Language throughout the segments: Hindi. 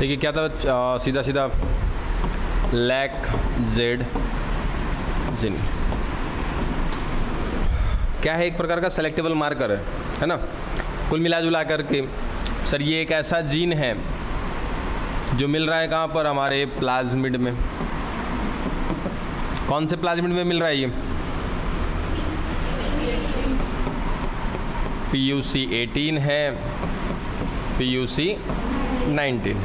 देखिए क्या था, सीधा सीधा लैक्जेड जिन क्या है, एक प्रकार का सेलेक्टेबल मार्कर है ना। कुल मिला जुला करके सर ये एक ऐसा जीन है जो मिल रहा है कहाँ पर, हमारे प्लाज्मिड में। कौन से प्लाज्मिड में मिल रहा है ये? PUC18 है, PUC19।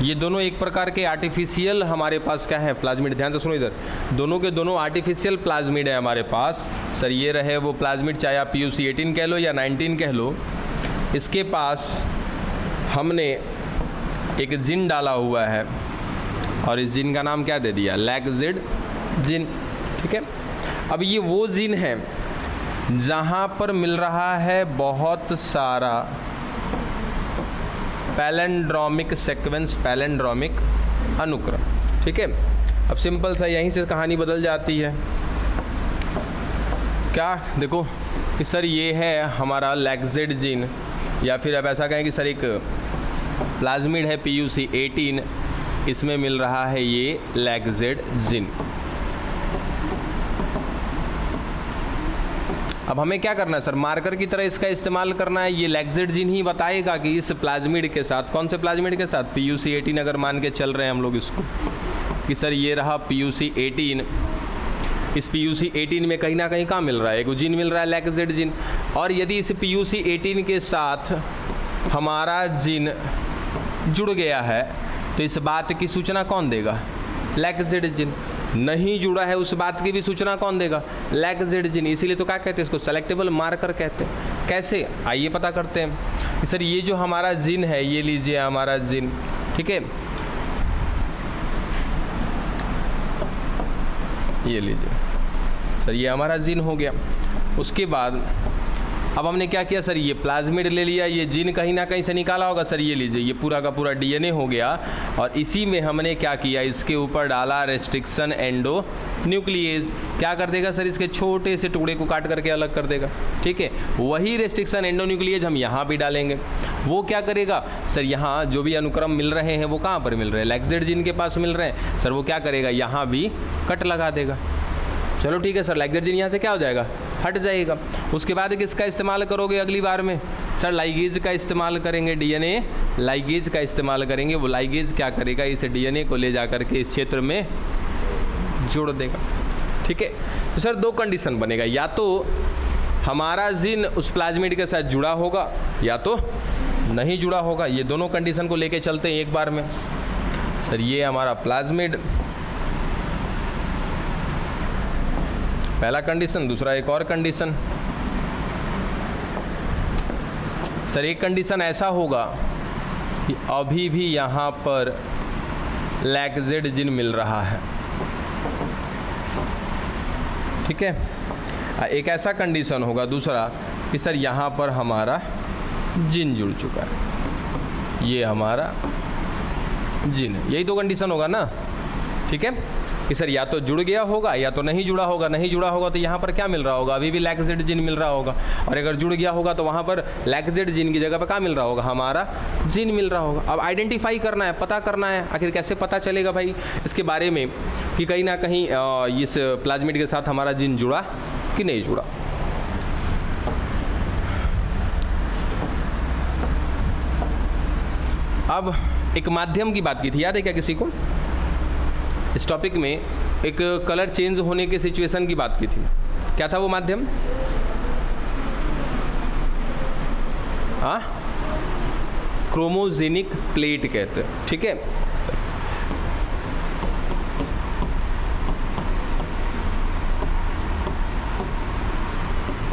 ये दोनों एक प्रकार के आर्टिफिशियल हमारे पास क्या है, प्लाज्मिड। ध्यान से सुनो इधर, दोनों के दोनों आर्टिफिशियल प्लाज्मिड है हमारे पास। सर ये रहे वो प्लाज्मिड, चाहे आप PUC18 कह लो या 19 कह लो। इसके पास हमने एक जिन डाला हुआ है और इस जिन का नाम क्या दे दिया, लैक्जेड जिन। ठीक है, अब ये वो जिन है जहाँ पर मिल रहा है बहुत सारा पैलेंड्रोमिक सीक्वेंस, पैलेंड्रोमिक अनुक्रम। ठीक है, अब सिंपल सा यहीं से कहानी बदल जाती है। क्या देखो कि सर ये है हमारा लैक्जेड जिन, या फिर अब ऐसा कहें कि सर एक प्लाज्मिड है PUC18, इसमें मिल रहा है ये लैक्जेड जिन। अब हमें क्या करना है सर, मार्कर की तरह इसका इस्तेमाल करना है। ये लैक्जेड जिन ही बताएगा कि इस प्लाज्मिड के साथ, कौन से प्लाज्मिड के साथ, PUC18 अगर मान के चल रहे हैं हम लोग इसको कि सर ये रहा PUC18, इस PUC18 में कहीं ना कहीं कहाँ मिल रहा है, एक जिन मिल रहा है लैक्जेड जिन। और यदि इस PUC18 के साथ हमारा जिन जुड़ गया है तो इस बात की सूचना कौन देगा, लैक्जेड जिन। नहीं जुड़ा है उस बात की भी सूचना कौन देगा, लैक्जेड जिन। इसीलिए तो क्या कहते हैं इसको, सेलेक्टेबल मार्कर कहते हैं। कैसे, आइए पता करते हैं। सर ये जो हमारा जिन है, ये लीजिए हमारा जिन। ठीक है, ये लीजिए सर, ये हमारा जिन हो गया। उसके बाद अब हमने क्या किया सर, ये प्लाज्मिड ले लिया, ये जिन कहीं ना कहीं से निकाला होगा। सर ये लीजिए, ये पूरा का पूरा DNA हो गया और इसी में हमने क्या किया, इसके ऊपर डाला रेस्ट्रिक्शन एंडो न्यूक्लियेज। क्या कर देगा सर, इसके छोटे से टुकड़े को काट करके अलग कर देगा। ठीक है, वही रेस्ट्रिक्शन एंडो न्यूक्लियेज हम यहाँ भी डालेंगे। वो क्या करेगा सर, यहाँ जो भी अनुक्रम मिल रहे हैं वो कहाँ पर मिल रहे हैं, लैक्जेड जिन के पास मिल रहे हैं। सर वो क्या करेगा, यहाँ भी कट लगा देगा। चलो ठीक है सर, लैक्जेड जिन यहाँ से क्या हो जाएगा, हट जाएगा। उसके बाद किसका इस्तेमाल करोगे अगली बार में, सर लाइगेज का इस्तेमाल करेंगे, DNA लाइगेज का इस्तेमाल करेंगे। वो लाइगेज क्या करेगा, इस DNA को ले जा करके इस क्षेत्र में जोड़ देगा। ठीक है, तो सर दो कंडीशन बनेगा, या तो हमारा जिन उस प्लाज्मिड के साथ जुड़ा होगा या तो नहीं जुड़ा होगा। ये दोनों कंडीशन को लेके चलते हैं एक बार में। सर ये हमारा प्लाज्मिड, पहला कंडीशन। दूसरा एक और कंडीशन, सर एक कंडीशन ऐसा होगा कि अभी भी यहाँ पर लैक्जेड जिन मिल रहा है। ठीक है, एक ऐसा कंडीशन होगा दूसरा कि सर यहाँ पर हमारा जिन जुड़ चुका है, ये हमारा जिन है। यही दो कंडीशन होगा ना। ठीक है कि सर या तो जुड़ गया होगा या तो नहीं जुड़ा होगा। नहीं जुड़ा होगा तो यहाँ पर क्या मिल रहा होगा, अभी भी लैक्जेड जिन मिल रहा होगा। और अगर जुड़ गया होगा तो वहाँ पर लैक्जेड जिन की जगह पर क्या मिल रहा होगा, हमारा जिन मिल रहा होगा। अब आइडेंटिफाई करना है, पता करना है, आखिर कैसे पता चलेगा भाई इसके बारे में कि कहीं ना कहीं इस प्लाज्मिड के साथ हमारा जिन जुड़ा कि नहीं जुड़ा। अब एक माध्यम की बात की थी, याद है क्या किसी को? इस टॉपिक में एक कलर चेंज होने के सिचुएशन की बात की थी। क्या था वो माध्यम? क्रोमोजेनिक प्लेट कहते हैं। ठीक है,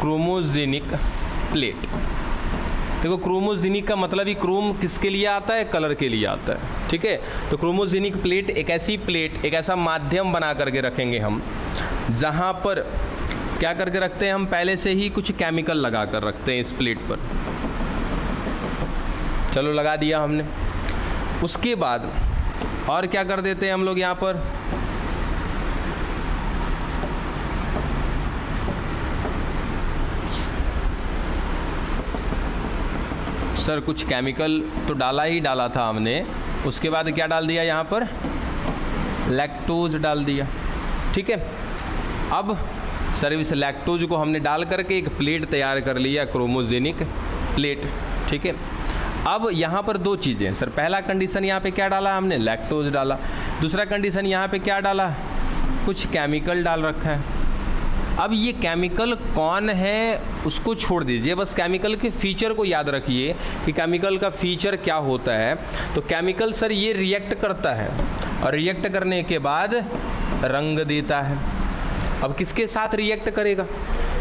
क्रोमोजेनिक प्लेट। देखो क्रोमोजेनिक का मतलब ही क्रोम किसके लिए आता है, कलर के लिए आता है। ठीक है, तो क्रोमोजेनिक प्लेट एक ऐसी प्लेट, एक ऐसा माध्यम बना करके रखेंगे हम, जहाँ पर क्या करके रखते हैं हम, पहले से ही कुछ केमिकल लगा कर रखते हैं इस प्लेट पर। चलो लगा दिया हमने। उसके बाद और क्या कर देते हैं हम लोग यहाँ पर, सर कुछ केमिकल तो डाला ही डाला था हमने, उसके बाद क्या डाल दिया यहाँ पर, लैक्टोज डाल दिया। ठीक है, अब सर इस लैक्टोज को हमने डाल करके एक प्लेट तैयार कर लिया, क्रोमोजेनिक प्लेट। ठीक है, अब यहाँ पर दो चीज़ें हैं सर। पहला कंडीशन यहाँ पे क्या डाला हमने, लैक्टोज डाला। दूसरा कंडीशन यहाँ पे क्या डाला, कुछ केमिकल डाल रखा है। अब ये केमिकल कौन है उसको छोड़ दीजिए, बस केमिकल के फीचर को याद रखिए कि केमिकल का फीचर क्या होता है। तो केमिकल सर ये रिएक्ट करता है और रिएक्ट करने के बाद रंग देता है। अब किसके साथ रिएक्ट करेगा,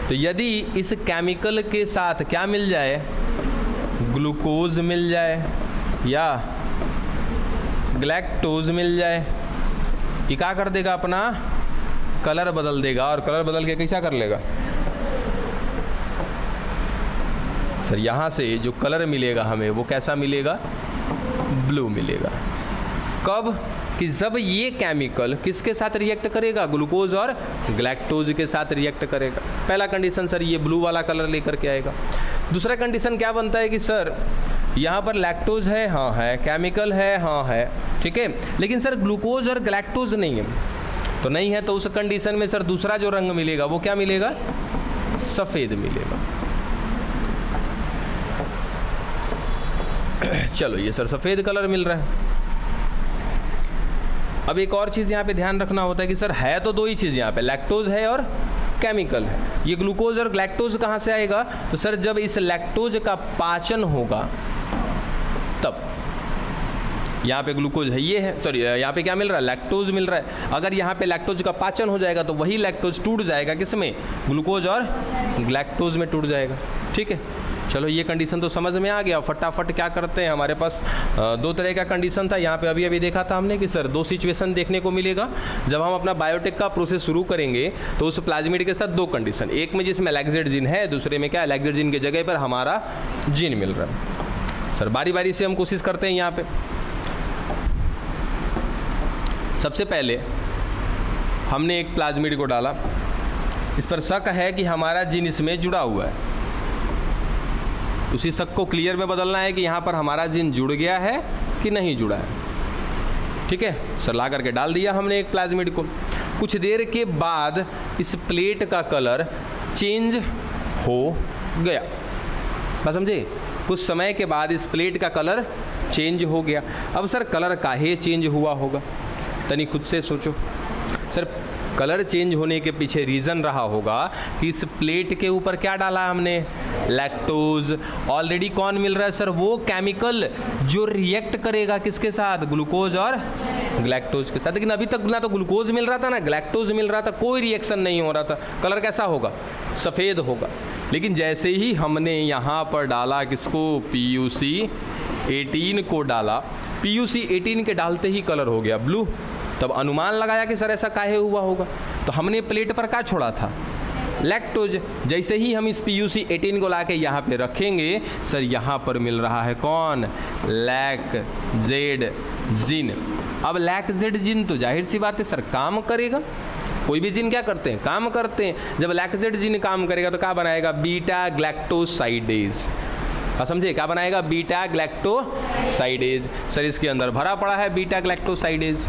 तो यदि इस केमिकल के साथ क्या मिल जाए, ग्लूकोज मिल जाए या ग्लैक्टोज मिल जाए, ये क्या कर देगा, अपना कलर बदल देगा। और कलर बदल के कैसा कर लेगा सर, यहाँ से जो कलर मिलेगा हमें वो कैसा मिलेगा, ब्लू मिलेगा। कब, कि जब ये केमिकल किसके साथ रिएक्ट करेगा, ग्लूकोज और ग्लैक्टोज के साथ रिएक्ट करेगा। पहला कंडीशन सर ये ब्लू वाला कलर लेकर के आएगा। दूसरा कंडीशन क्या बनता है कि सर यहाँ पर लैक्टोज है, हाँ है, केमिकल है, हाँ है, ठीक है, लेकिन सर ग्लूकोज और ग्लैक्टोज नहीं है। तो नहीं है तो उस कंडीशन में सर दूसरा जो रंग मिलेगा वो क्या मिलेगा, सफ़ेद मिलेगा। चलो ये सर सफ़ेद कलर मिल रहा है। अब एक और चीज़ यहाँ पे ध्यान रखना होता है कि सर है तो दो ही चीज़ यहाँ पे, लैक्टोज है और केमिकल है। ये ग्लूकोज और ग्लैक्टोज कहाँ से आएगा, तो सर जब इस लैक्टोज का पाचन होगा तब। यहाँ पे ग्लूकोज है, ये है, सॉरी यहाँ पे क्या मिल रहा है, लैक्टोज मिल रहा है। अगर यहाँ पे लैक्टोज का पाचन हो जाएगा तो वही लैक्टोज टूट जाएगा, किसमें, ग्लूकोज और ग्लैक्टोज में टूट जाएगा। ठीक है, चलो ये कंडीशन तो समझ में आ गया। फटाफट क्या करते हैं, हमारे पास दो तरह का कंडीशन था यहाँ पे, अभी अभी देखा था हमने कि सर दो सिचुएशन देखने को मिलेगा। जब हम अपना बायोटेक का प्रोसेस शुरू करेंगे तो उस प्लाज्मिड के साथ दो कंडीशन, एक में जिसमें लैक्जेड जीन है, दूसरे में क्या है, लैक्जेड जीन की जगह पर हमारा जीन मिल रहा है। सर बारी बारी से हम कोशिश करते हैं। यहाँ पे सबसे पहले हमने एक प्लाज्मिड को डाला, इस पर शक है कि हमारा जीन इसमें जुड़ा हुआ है। उसी शक को क्लियर में बदलना है कि यहाँ पर हमारा जीन जुड़ गया है कि नहीं जुड़ा है। ठीक है सर, ला करके डाल दिया हमने एक प्लाज्मिड को। कुछ देर के बाद इस प्लेट का कलर चेंज हो गया, बस समझे, कुछ समय के बाद इस प्लेट का कलर चेंज हो गया। अब सर कलर काहे चेंज हुआ होगा, तनी खुद से सोचो। सर कलर चेंज होने के पीछे रीज़न रहा होगा कि इस प्लेट के ऊपर क्या डाला हमने, लैक्टोज। ऑलरेडी कौन मिल रहा है सर, वो केमिकल जो रिएक्ट करेगा किसके साथ, ग्लूकोज और ग्लैक्टोज के साथ। लेकिन अभी तक ना तो ग्लूकोज मिल रहा था ना ग्लैक्टोज मिल रहा था, कोई रिएक्शन नहीं हो रहा था। कलर कैसा होगा, सफ़ेद होगा। लेकिन जैसे ही हमने यहाँ पर डाला किसको, PUC18 को डाला, PUC18 के डालते ही कलर हो गया ब्लू। तब अनुमान लगाया कि सर ऐसा काहे हुआ होगा, तो हमने प्लेट पर क्या छोड़ा था, लैक्टोज। जैसे ही हम इस PUC18 को लाके यहाँ पे रखेंगे, सर यहाँ पर मिल रहा है कौन, लैक्जेड जीन। अब लैक्जेड जीन तो जाहिर सी बात है सर काम करेगा। कोई भी जीन क्या करते हैं, काम करते हैं। जब लैक्जेड जीन काम करेगा तो क्या बनाएगा, बीटा ग्लैक्टोसाइडेज। समझे, क्या बनाएगा, बीटा ग्लैक्टोसाइडेज। सर इसके अंदर भरा पड़ा है बीटा ग्लैक्टोसाइडेज।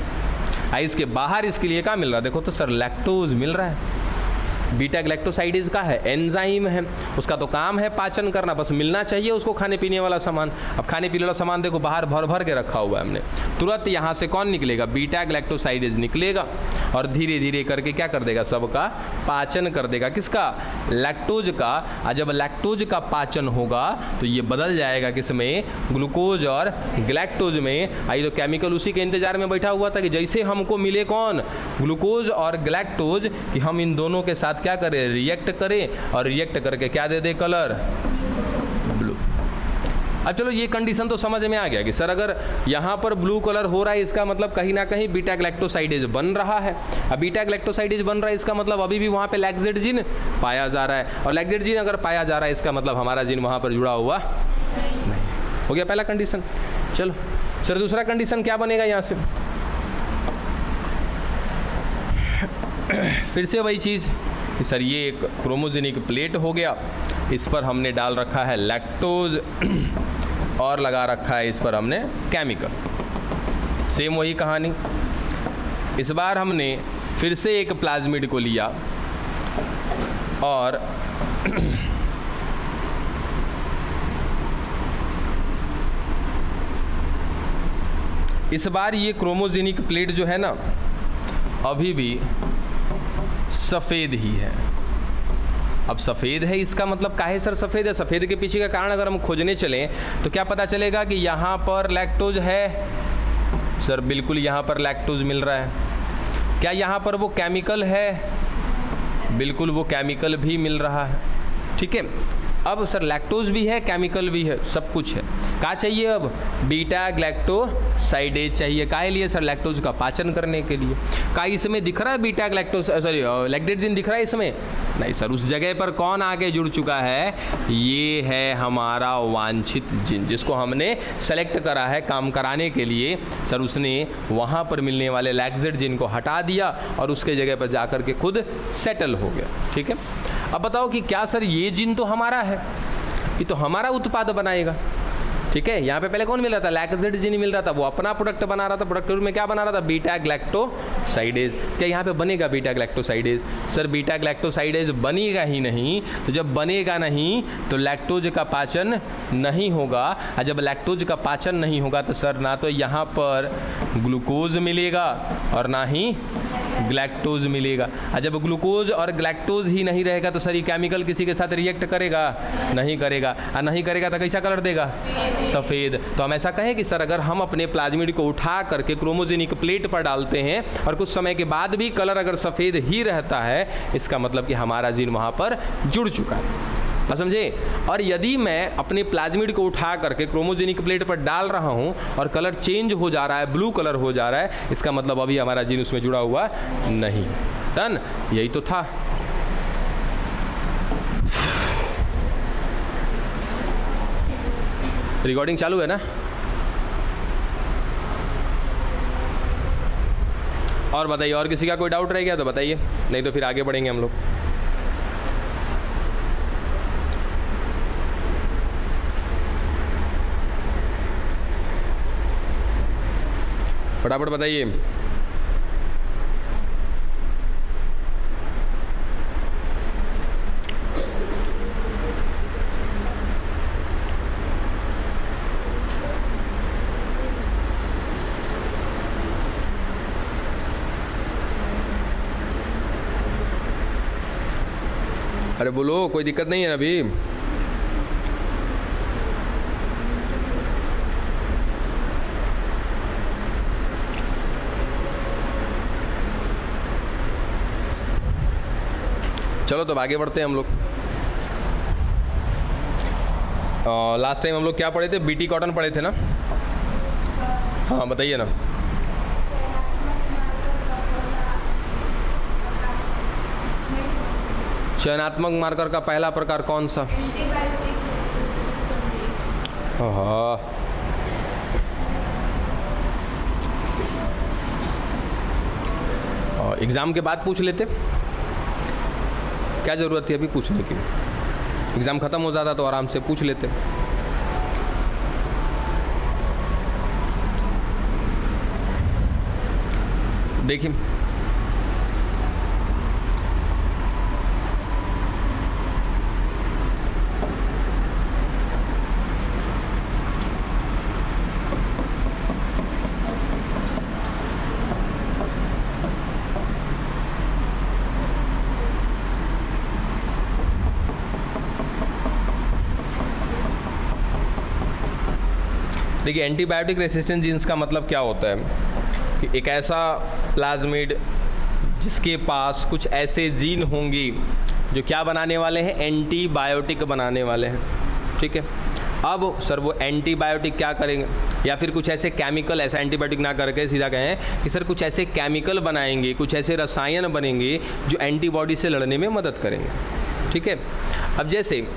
इसके बाहर इसके लिए क्या मिल रहा है, देखो तो सर लैक्टोज मिल रहा है। बीटा ग्लैक्टोसाइडेज का है, एंजाइम है, उसका तो काम है पाचन करना, बस मिलना चाहिए उसको खाने पीने वाला सामान। अब खाने पीने वाला सामान देखो बाहर भर भर के रखा हुआ है हमने, तुरंत यहाँ से कौन निकलेगा, बीटा ग्लैक्टोसाइडेज निकलेगा और धीरे धीरे करके क्या कर देगा, सबका पाचन कर देगा, किसका, लैक्टोज का। और जब लैक्टोज का पाचन होगा तो ये बदल जाएगा किसमें, ग्लूकोज और ग्लैक्टोज में। आई तो केमिकल उसी के इंतजार में बैठा हुआ था कि जैसे हमको मिले कौन, ग्लूकोज और ग्लैक्टोज, कि हम इन दोनों के साथ क्या करें, रिएक्ट करें और रिएक्ट करके क्या दे दे, कलर ब्लू। अब चलो ये कंडीशन तो समझ में आ गया कि सर अगर यहाँ पर ब्लू कलर हो रहा है इसका मतलब कहीं ना कहीं बीटा ग्लैक्टोसाइडेज बन रहा है। अब बीटा ग्लैक्टोसाइडेज बन रहा है इसका मतलब अभी भी वहाँ पे लैक्जेड जीन पाया जा रहा है, और लैक्जेड जीन अगर पाया जा रहा है इसका मतलब हमारा जीन वहाँ पर जुड़ा हुआ नहीं। हो गया पहला कंडीशन। चलो सर दूसरा कंडीशन क्या बनेगा यहाँ से, फिर से वही चीज़, सर ये एक क्रोमोजेनिक प्लेट हो गया, इस पर हमने डाल रखा है लैक्टोज और लगा रखा है इस पर हमने केमिकल। सेम वही कहानी। इस बार हमने फिर से एक प्लाज्मिड को लिया और इस बार ये क्रोमोजेनिक प्लेट जो है ना अभी भी सफ़ेद ही है। अब सफ़ेद है इसका मतलब काहे सर सफ़ेद है? सफ़ेद के पीछे का कारण अगर हम खोजने चलें तो क्या पता चलेगा कि यहाँ पर लैक्टोज है। सर बिल्कुल यहाँ पर लैक्टोज मिल रहा है। क्या यहाँ पर वो केमिकल है? बिल्कुल वो केमिकल भी मिल रहा है। ठीक है, अब सर लैक्टोज भी है, केमिकल भी है, सब कुछ है। क्या चाहिए अब? बीटा ग्लैक्टोसाइडेज चाहिए। काहे लिए सर? लैक्टोज का पाचन करने के लिए। का इसमें दिख रहा है बीटा लैक्टेट जिन दिख रहा है इसमें? नहीं सर, उस जगह पर कौन आके जुड़ चुका है? ये है हमारा वांछित जिन, जिसको हमने सेलेक्ट करा है काम कराने के लिए। सर उसने वहाँ पर मिलने वाले लैक्जेट जिन को हटा दिया और उसके जगह पर जाकर के खुद सेटल हो गया। ठीक है, अब बताओ कि क्या सर ये जिन तो हमारा है, ये तो हमारा उत्पाद बनाएगा। ठीक है, यहाँ पे पहले कौन मिल रहा था? लैक्जेट जिन मिल रहा था, वो अपना प्रोडक्ट बना रहा था। प्रोडक्ट में क्या बना रहा था? Beta galactosidase. क्या यहाँ पे बनेगा beta galactosidase? Sir beta galactosidase बनेगा ही नहीं। तो जब बनेगा नहीं तो लैक्टोज का पाचन नहीं होगा, और जब लैक्टोज का पाचन नहीं होगा तो सर ना तो यहाँ पर ग्लूकोज मिलेगा और ना ही ग्लैक्टोज मिलेगा। और जब ग्लूकोज और ग्लैक्टोज ही नहीं रहेगा तो सर ये केमिकल किसी के साथ रिएक्ट करेगा? नहीं करेगा। और नहीं करेगा तो कैसा कलर देगा? सफ़ेद। तो हम ऐसा कहें कि सर अगर हम अपने प्लाज्मिड को उठा करके क्रोमोजेनिक प्लेट पर डालते हैं और कुछ समय के बाद भी कलर अगर सफ़ेद ही रहता है, इसका मतलब कि हमारा जीन वहाँ पर जुड़ चुका है। बात समझे? और यदि मैं अपने प्लाज्मिड को उठा करके क्रोमोजेनिक प्लेट पर डाल रहा हूँ और कलर चेंज हो जा रहा है, ब्लू कलर हो जा रहा है, इसका मतलब अभी हमारा जीन उसमें जुड़ा हुआ नहीं। डन, यही तो था। रिकॉर्डिंग चालू है ना? और बताइए, और किसी का कोई डाउट रह गया तो बताइए, नहीं तो फिर आगे बढ़ेंगे हम लोग। फटाफट बताइए। अरे बोलो, कोई दिक्कत नहीं है अभी? चलो तो आगे बढ़ते हैं हम लोग। लास्ट टाइम हम लोग क्या पढ़े थे? बीटी कॉटन पढ़े थे ना? हाँ बताइए ना। चयनात्मक मार्कर का पहला प्रकार कौन सा? हाँ, एग्ज़ाम के बाद पूछ लेते, क्या ज़रूरत थी अभी पूछने की? एग्ज़ाम ख़त्म हो जाता तो आराम से पूछ लेते। देखिए, देखिए एंटीबायोटिक रेसिस्टेंट जीन्स का मतलब क्या होता है कि एक ऐसा प्लाज्मिड जिसके पास कुछ ऐसे जीन होंगे जो क्या बनाने वाले हैं? एंटीबायोटिक बनाने वाले हैं। ठीक है, अब सर वो एंटीबायोटिक क्या करेंगे? या फिर कुछ ऐसे केमिकल, ऐसा एंटीबायोटिक ना करके सीधा कहें कि सर कुछ ऐसे केमिकल बनाएंगे, कुछ ऐसे रसायन बनेंगे जो एंटीबॉडी से लड़ने में मदद करेंगे। ठीक है, अब जैसे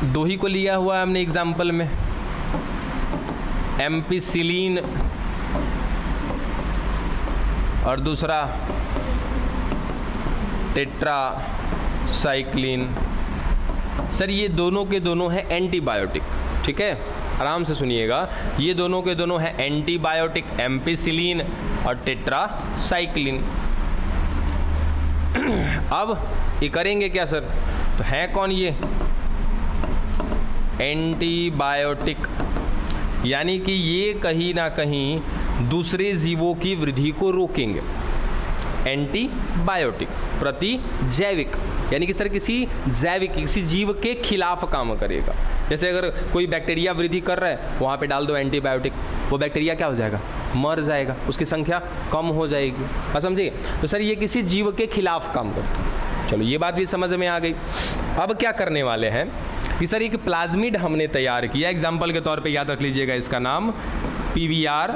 दो ही को लिया हुआ है हमने एग्जाम्पल में, एम्पिसिलिन और दूसरा टेट्रासाइक्लिन। सर ये दोनों के दोनों हैं एंटीबायोटिक। ठीक है, आराम से सुनिएगा, ये दोनों के दोनों हैं एंटीबायोटिक, एम्पिसिलिन और टेट्रासाइक्लिन। अब ये करेंगे क्या सर, तो है कौन ये एंटीबायोटिक, यानी कि ये कहीं ना कहीं दूसरे जीवों की वृद्धि को रोकेंगे। एंटीबायोटिक प्रतिजैविक, यानी कि सर किसी जैविक, किसी जीव के खिलाफ काम करेगा। जैसे अगर कोई बैक्टीरिया वृद्धि कर रहा है, वहाँ पे डाल दो एंटीबायोटिक, वो बैक्टीरिया क्या हो जाएगा, मर जाएगा, उसकी संख्या कम हो जाएगी। बस समझिए, तो सर ये किसी जीव के खिलाफ काम करता है। चलो ये बात भी समझ में आ गई। अब क्या करने वाले हैं कि सर एक प्लाज्मिड हमने तैयार किया, एग्जाम्पल के तौर पे याद रख लीजिएगा, इसका नाम PVR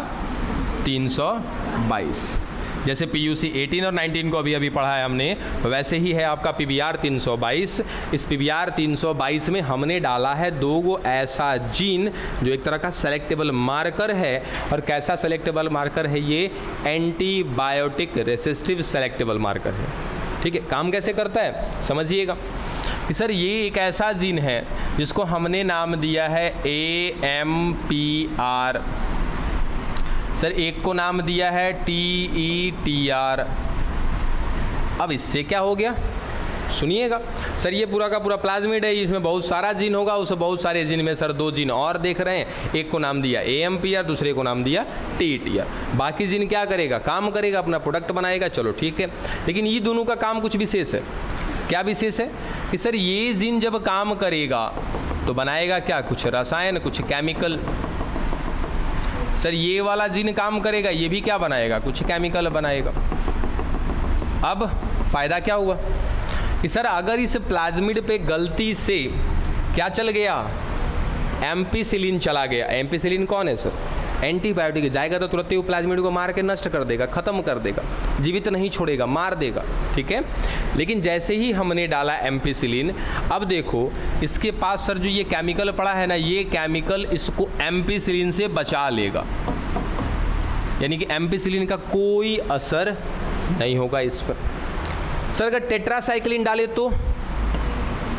322। जैसे PUC 18 और 19 को अभी पढ़ा है हमने, वैसे ही है आपका PVR 322। इस PVR 322 में हमने डाला है 2 गो ऐसा जीन जो एक तरह का सेलेक्टेबल मार्कर है। और कैसा सेलेक्टेबल मार्कर है ये, एंटीबायोटिक रेसिस्टिव सेलेक्टेबल मार्कर है। ठीक है, काम कैसे करता है समझिएगा कि सर ये एक ऐसा जीन है जिसको हमने नाम दिया है AMPR। सर एक को नाम दिया है TETR। अब इससे क्या हो गया सुनिएगा, सर ये पूरा का पूरा प्लाज्मिड है, इसमें बहुत सारा जीन होगा, उस बहुत सारे जीन में सर 2 जीन और देख रहे हैं, एक को नाम दिया AMPR, दूसरे को नाम दिया TETR। बाकी जीन क्या करेगा, काम करेगा, अपना प्रोडक्ट बनाएगा, चलो ठीक है। लेकिन ये दोनों का काम कुछ विशेष है। क्या विशेष है कि सर ये जीन जब काम करेगा तो बनाएगा क्या, कुछ रसायन, कुछ केमिकल। सर ये वाला जीन काम करेगा, ये भी क्या बनाएगा, कुछ केमिकल बनाएगा। अब फायदा क्या हुआ कि सर अगर इस प्लाज्मिड पे गलती से क्या चल गया, एम्पिसिलिन चला गया। एम्पिसिलिन कौन है सर, एंटीबायोटिक, जाएगा तो तुरंत ही वो प्लाज्मिड को मार के नष्ट कर देगा, खत्म कर देगा, जीवित नहीं छोड़ेगा, मार देगा। ठीक है, लेकिन जैसे ही हमने डाला एम्पिसिलिन, अब देखो इसके पास सर जो ये केमिकल पड़ा है ना, ये केमिकल इसको एम्पिसिलिन से बचा लेगा, यानी कि एम्पिसिलिन का कोई असर नहीं होगा इस पर। सर अगर टेट्रासाइक्लिन डाले तो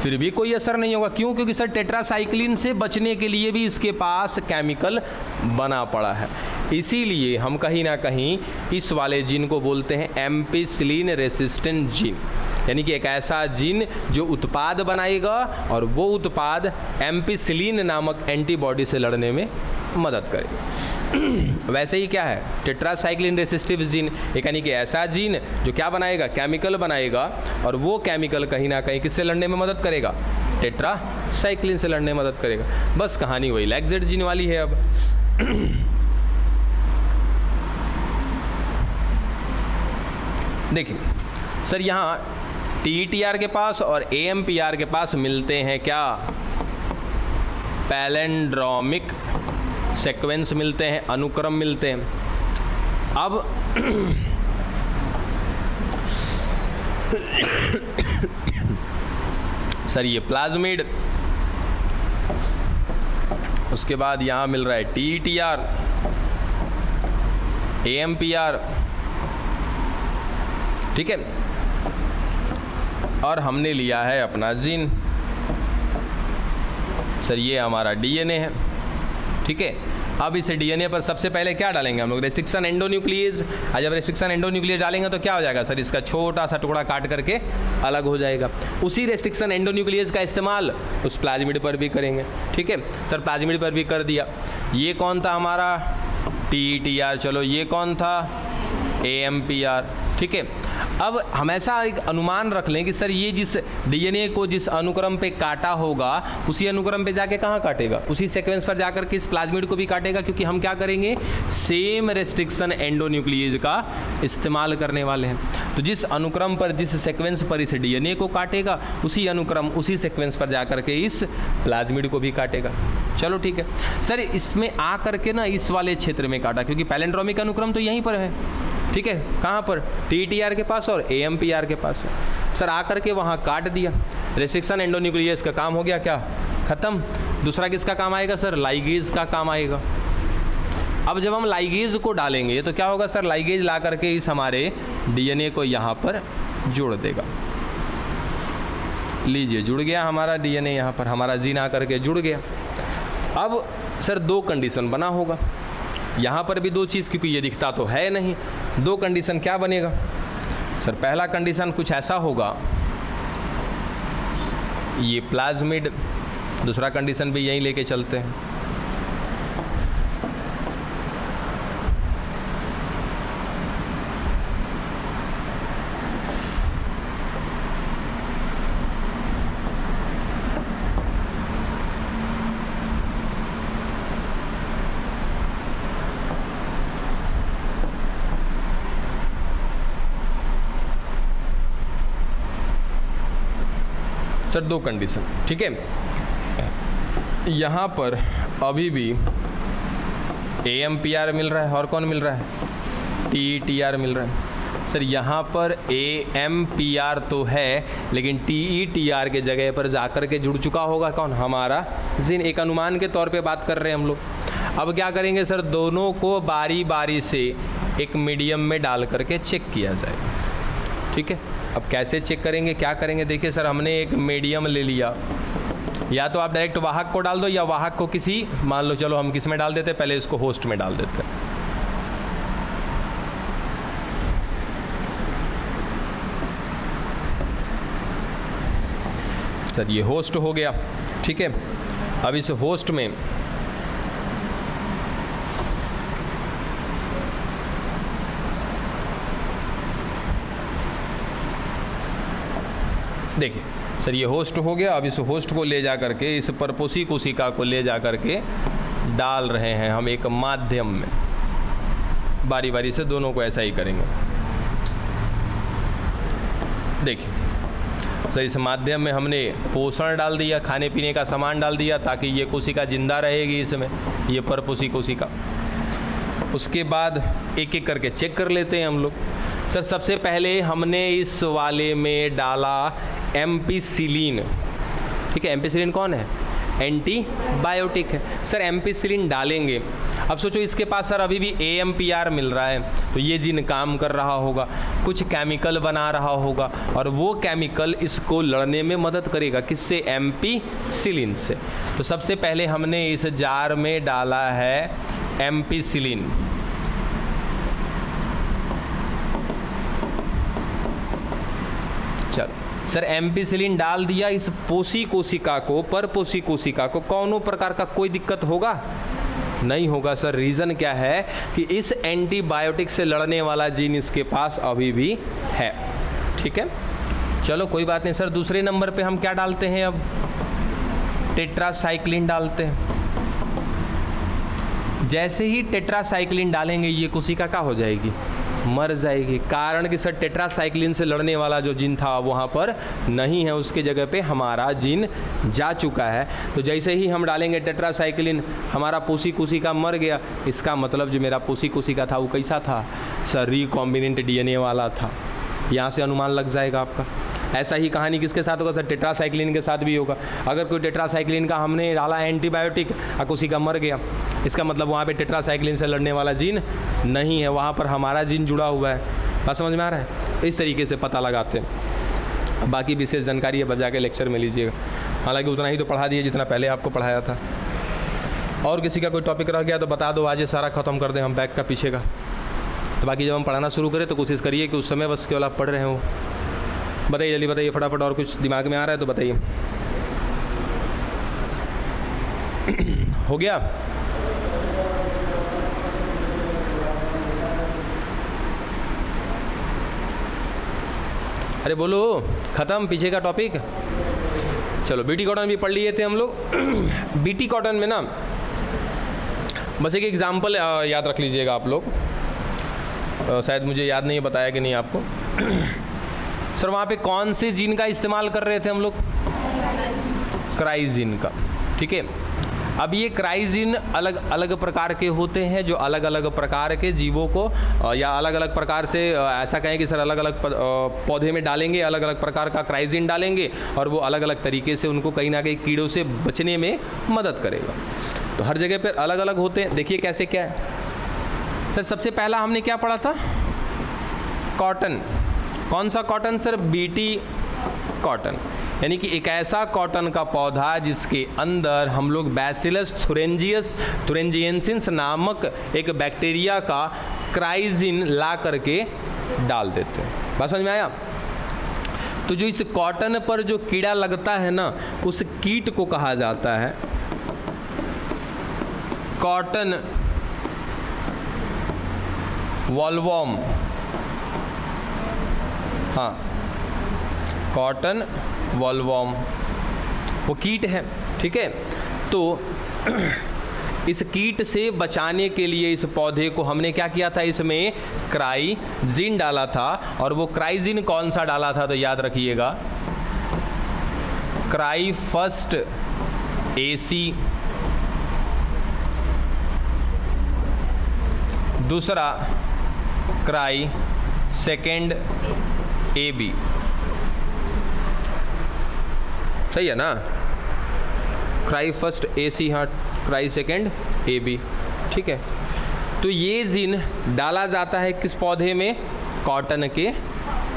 फिर भी कोई असर नहीं होगा। क्यों, क्योंकि सर टेट्रासाइक्लिन से बचने के लिए भी इसके पास केमिकल बना पड़ा है। इसीलिए हम कहीं ना कहीं इस वाले जीन को बोलते हैं एम्पिसिलिन रेसिस्टेंट जीन, यानी कि एक ऐसा जीन जो उत्पाद बनाएगा और वो उत्पाद एम्पिसिलिन नामक एंटीबॉडी से लड़ने में मदद करेगा। वैसे ही क्या है, टेट्रासाइक्लिन रेसिस्टिव जीन, यानी कि ऐसा जीन जो क्या बनाएगा, केमिकल बनाएगा, और वो केमिकल कहीं ना कहीं किससे लड़ने में मदद करेगा, टेट्रासाइक्लिन से लड़ने में मदद करेगा। बस कहानी वही लैक्जेट जीन वाली है। अब देखिए सर यहाँ TETR के पास और AMPR के पास मिलते हैं क्या, पैलेंड्रोमिक सीक्वेंस मिलते हैं, अनुक्रम मिलते हैं। अब सर ये प्लाज्मिड, उसके बाद यहाँ मिल रहा है TETR, AMPR, ठीक है, और हमने लिया है अपना जीन। सर ये हमारा DNA है, ठीक है। अब इस DNA पर सबसे पहले क्या डालेंगे हम लोग, रेस्ट्रिक्शन एंडोन्यूक्लियेज। जब रेस्ट्रिक्शन एंडोन्यूक्लियेज डालेंगे तो क्या हो जाएगा सर, इसका छोटा सा टुकड़ा काट करके अलग हो जाएगा। उसी रेस्ट्रिक्शन एंडोन्यूक्लियेज का इस्तेमाल उस प्लाज्मिड पर भी करेंगे, ठीक है। सर प्लाज्मिड पर भी कर दिया। ये कौन था हमारा, TETR, चलो ये कौन था, AMPR, ठीक है। अब हमेशा एक अनुमान रख लें कि सर ये जिस DNA को जिस अनुक्रम पे काटा होगा, उसी अनुक्रम पे जाके कहाँ काटेगा, उसी सीक्वेंस पर जाकर के इस प्लाज्मिड को भी काटेगा, क्योंकि हम क्या करेंगे, सेम रेस्ट्रिक्शन एंडोन्यूक्लियेज का इस्तेमाल करने वाले हैं। तो जिस अनुक्रम पर, जिस सीक्वेंस पर इस DNA को काटेगा, उसी अनुक्रम, उसी सीक्वेंस पर जाकर के इस प्लाज्मिड को भी काटेगा। चलो ठीक है सर, इसमें आ करके ना इस वाले क्षेत्र में काटा, क्योंकि पैलेंड्रोमिक अनुक्रम तो यहीं पर है, ठीक है। कहाँ पर, TETR के पास और AMPR के पास है। सर आकर के वहाँ काट दिया, रेस्ट्रिक्शन एंडोन्यूक्लियस का काम हो गया क्या, खत्म। दूसरा किसका काम आएगा सर, लाइगेज का काम आएगा। अब जब हम लाइगेज को डालेंगे तो क्या होगा सर, लाइगेज ला करके इस हमारे DNA को यहाँ पर जोड़ देगा। लीजिए जुड़ गया हमारा DNA, यहाँ पर हमारा जीन आकर के जुड़ गया। अब सर दो कंडीशन बना होगा, यहाँ पर भी दो चीज़, क्योंकि ये दिखता तो है नहीं। दो कंडीशन क्या बनेगा सर? पहला कंडीशन कुछ ऐसा होगा, ये प्लाज्मिड, दूसरा कंडीशन भी यहीं लेके चलते हैं। सर दो कंडीशन, ठीक है। यहाँ पर अभी भी AMPR मिल रहा है और कौन मिल रहा है? TETR मिल रहा है। सर यहाँ पर AMPR तो है, लेकिन TETR के जगह पर जाकर के जुड़ चुका होगा कौन? हमारा जिन। एक अनुमान के तौर पे बात कर रहे हैं हम लोग। अब क्या करेंगे सर? दोनों को बारी बारी से एक मीडियम में डाल करके चेक किया जाएगा, ठीक है। अब कैसे चेक करेंगे, क्या करेंगे? देखिए सर, हमने एक मीडियम ले लिया, या तो आप डायरेक्ट वाहक को डाल दो, या वाहक को किसी, मान लो चलो हम किस में डाल देते, पहले इसको होस्ट में डाल देते। सर ये होस्ट हो गया, ठीक है। अब इस होस्ट में देखिए सर ये होस्ट हो गया। अब इस होस्ट को ले जा करके, इस परपोषी कोशिका को ले जा करके डाल रहे हैं हम एक माध्यम में। बारी बारी से दोनों को ऐसा ही करेंगे। देखिए सर, इस माध्यम में हमने पोषण डाल दिया, खाने पीने का सामान डाल दिया, ताकि ये कोशिका जिंदा रहेगी इसमें, ये परपोषी कोशिका। उसके बाद एक एक करके चेक कर लेते हैं हम लोग। सर सबसे पहले हमने इस वाले में डाला एम्पिसिलिन, ठीक है। एम्पिसिलिन कौन है? एंटीबायोटिक है। सर एम्पिसिलिन डालेंगे, अब सोचो इसके पास सर अभी भी AMPR मिल रहा है, तो ये जीन काम कर रहा होगा, कुछ केमिकल बना रहा होगा, और वो केमिकल इसको लड़ने में मदद करेगा। किससे? एम्पिसिलिन से। तो सबसे पहले हमने इस जार में डाला है एम्पिसिलिन। चलो सर एम्पिसिलिन डाल दिया इस पोषी कोशिका को, परपोषी कोशिका को, कौनों प्रकार का कोई दिक्कत होगा? नहीं होगा सर। रीज़न क्या है कि इस एंटीबायोटिक से लड़ने वाला जीन इसके पास अभी भी है, ठीक है। चलो कोई बात नहीं सर। दूसरे नंबर पे हम क्या डालते हैं? अब टेट्रासाइक्लिन डालते हैं। जैसे ही टेट्रासाइक्लिन डालेंगे, ये कोशिका क्या हो जाएगी? मर जाएगी। कारण कि सर टेट्रासाइक्लिन से लड़ने वाला जो जीन था वहाँ पर नहीं है, उसके जगह पे हमारा जीन जा चुका है। तो जैसे ही हम डालेंगे टेट्रासाइक्लिन, हमारा पोषी कोशिका मर गया। इसका मतलब जो मेरा पोषी कोशिका था वो कैसा था? सर रिकॉम्बिनेंट DNA वाला था। यहाँ से अनुमान लग जाएगा आपका। ऐसा ही कहानी किसके साथ होगा सर? टेट्रासाइक्लिन के साथ भी होगा। अगर कोई टेट्रासाइक्लिन का हमने डाला एंटीबायोटिक, कोशिका मर गया, इसका मतलब वहाँ पे टेट्रासाइक्लिन से लड़ने वाला जीन नहीं है, वहाँ पर हमारा जीन जुड़ा हुआ है। बात समझ में आ रहा है? इस तरीके से पता लगाते हैं। बाकी विशेष जानकारी अब जाके लेक्चर में लीजिएगा। हालांकि उतना ही तो पढ़ा दिया जितना पहले आपको पढ़ाया था। और किसी का कोई टॉपिक रह गया तो बता दो, आज ये सारा ख़त्म कर दें हम, बैक का पीछे का। तो बाकी जब हम पढ़ाना शुरू करें तो कोशिश करिए कि उस समय बस केवल आप पढ़ रहे हो। बताइए जल्दी बताइए फटाफट, और कुछ दिमाग में आ रहा है तो बताइए। हो गया? अरे बोलो, ख़त्म पीछे का टॉपिक? चलो बीटी कॉटन भी पढ़ लिए थे हम लोग। बीटी कॉटन में ना बस एक एग्जाम्पल याद रख लीजिएगा आप लोग। शायद मुझे याद नहीं है, बताया कि नहीं आपको। सर वहाँ पे कौन से जीन का इस्तेमाल कर रहे थे हम लोग? क्राइजीन का, ठीक है। अब ये क्राइजीन अलग अलग प्रकार के होते हैं, जो अलग अलग प्रकार के जीवों को या अलग अलग प्रकार से, ऐसा कहें कि सर अलग अलग पौधे में डालेंगे, अलग अलग प्रकार का क्राइजीन डालेंगे, और वो अलग अलग तरीके से उनको कहीं ना कहीं कीड़ों से बचने में मदद करेगा। तो हर जगह पर अलग अलग होते हैं। देखिए कैसे क्या है सर। सबसे पहला हमने क्या पढ़ा था? कॉटन। कौन सा कॉटन सर? BT cotton. यानी कि एक ऐसा कॉटन का पौधा जिसके अंदर हम लोग बैसिलस थुरिंजिएंसिस नामक एक बैक्टीरिया का क्राइजिन ला करके डाल देते हैं। बात समझ में आया? तो जो इस कॉटन पर जो कीड़ा लगता है ना, उस कीट को कहा जाता है कॉटन वॉलवॉर्म। हाँ, कॉटन वॉलवॉर्म वो कीट है, ठीक है। तो इस कीट से बचाने के लिए इस पौधे को हमने क्या किया था, इसमें क्राइजिन डाला था। और वो क्राइजिन कौन सा डाला था, तो याद रखिएगा क्राइफस्ट AC, दूसरा क्राई सेकेंड AB। सही है ना? क्राई फर्स्ट AC, हाँ, क्राई सेकेंड AB, ठीक है। तो ये जिन डाला जाता है किस पौधे में? कॉटन के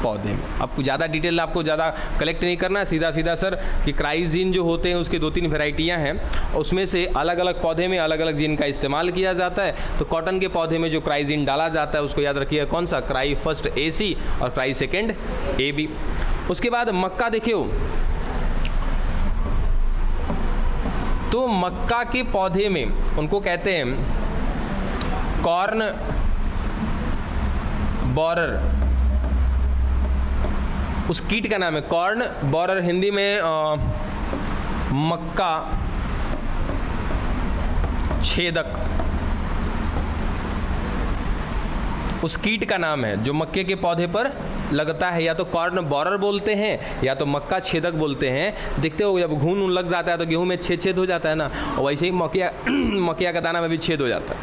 पौधे में। अब ज़्यादा डिटेल आपको ज़्यादा कलेक्ट नहीं करना है, सीधा सीधा सर कि क्राइजिन जो होते हैं उसके 2-3 वेराइटियाँ हैं, उसमें से अलग अलग पौधे में अलग अलग जिन का इस्तेमाल किया जाता है। तो कॉटन के पौधे में जो क्राइजिन डाला जाता है उसको याद रखिएगा कौन सा? क्राई फर्स्ट AC और क्राई सेकेंड AB। उसके बाद मक्का देखियो, तो मक्का के पौधे में उनको कहते हैं कॉर्न बोरर, उस कीट का नाम है कॉर्न बोरर। हिंदी में मक्का छेदक, उस कीट का नाम है जो मक्के के पौधे पर लगता है। या तो कॉर्न बोरर बोलते हैं या तो मक्का छेदक बोलते हैं। देखते हो जब घून लग जाता है तो गेहूं में छेद हो जाता है ना, और वैसे ही मक्किया का दाना में भी छेद हो जाता है।